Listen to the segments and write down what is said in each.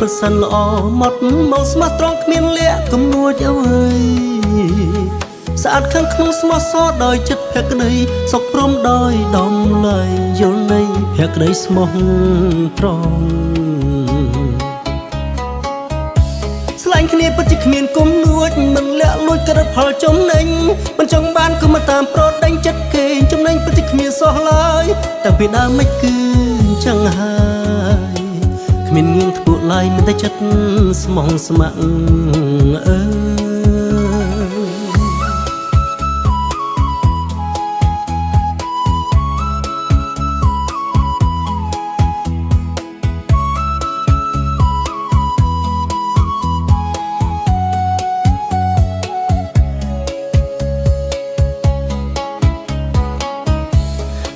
ប្រសិនល្អមកមកស្មោះត្រង់គ្មានលក្ខគំនួចអ្វីស្អាតខាងក្នុងស្មោះសរដោយចិត្តភក្តីសុខព្រមដោយដំឡៃយល់នៃភក្តីស្មោះត្រង់ស្លាញ់គ្នាពិតជាគ្មានគុំនួចមិនលាក់លួចក្រិតផលចំណេញមិនចង់បានក៏មកតាមប្រដេញចិត្តគេចំណេញពិតជាគ្មានសោះឡើយតែពីដើមមិនគឺចឹងហើយគ្មានងៀងធ្ពួកឡើយមានតែចិត្តស្មោះស្ម័គ្រ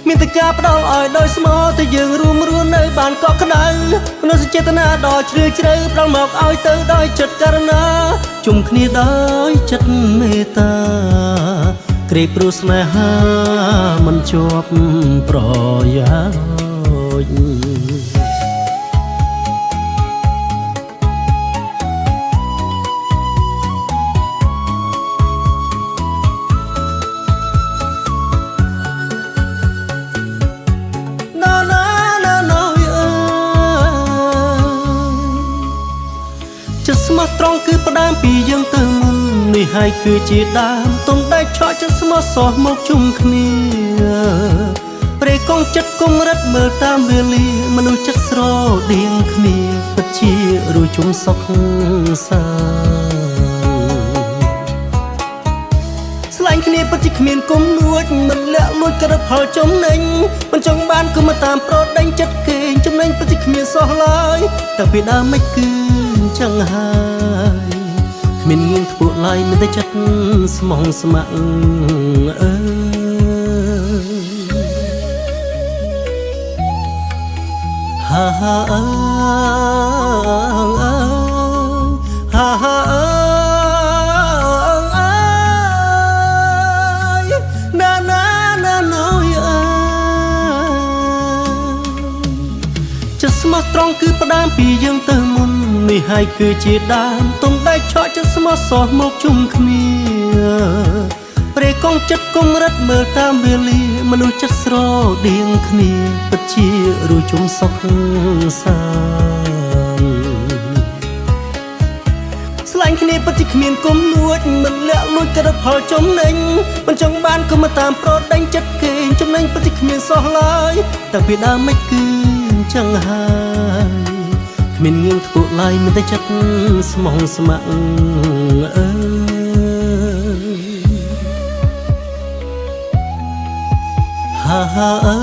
មានតែការផ្ដល់ឲ្យដោយស្មោះតែយើងរួមរស់នៅបានកក់ក្ដៅមនុស្សចេតនាដ៏ជ្រាលជ្រៅផ្ដល់មកឲ្យទៅដោយចិត្តករណាជុំគ្នាដោយចិត្តមេត្តាក្រេបព្រោះស្នេហាមិនជាប់ប្រយោជន៍ចិត្តស្មោះត្រង់គឺផ្ដើមពីយើងទៅមុននេះហើយគឺជាដើមទុំតែឆក់ចិត្តស្មោះសោះមកជុំគ្នាព្រៃកងចិត្តគុំរិតមើលតាមវេលាមនុស្សចិត្តស្រដៀងគ្នាពិតជារួចជុំសុខសាស្លាញ់គ្នាពិតជាគ្មានគុំនួចមិនលាក់លួចក្រិតផលចំណេញមិនចង់បានក៏មកតាមប្រដេញចិត្តគេចំណេញពិតជាគ្មានសោះឡើយតែពីដើមមិនគឺចឹងហើយគ្មានងៀងធ្ពួកឡើយមានតែចិត្តស្មោះស្ម័គ្រហាហាហាហាណាណាណាណូយចិត្តស្មោះត្រង់គឺផ្ដើមពីយើងទៅមុននេះហើយគឺជាដើមទុំតែឆក់ចិត្តស្មោះសោះមកជុំគ្នាព្រៃកងចិត្តគុំរិតមើលតាមវេលាមនុស្សចិត្តស្រដៀងគ្នាពិតជារួចជុំសុខសាន្តស្លាញ់គ្នាពិតជាគ្មានគុំនួចមិនលាក់លួចក្រិតផលចំណេញមិនចង់បានក៏មកតាមប្រដេញចិត្តគេចំណេញពិតជាគ្មានសោះឡើយតែពីដើមមិនគឺចឹងហើយគ្មានងៀងធ្ពួកឡើយមានតែចិត្តស្មោះស្ម័គ្រហាហា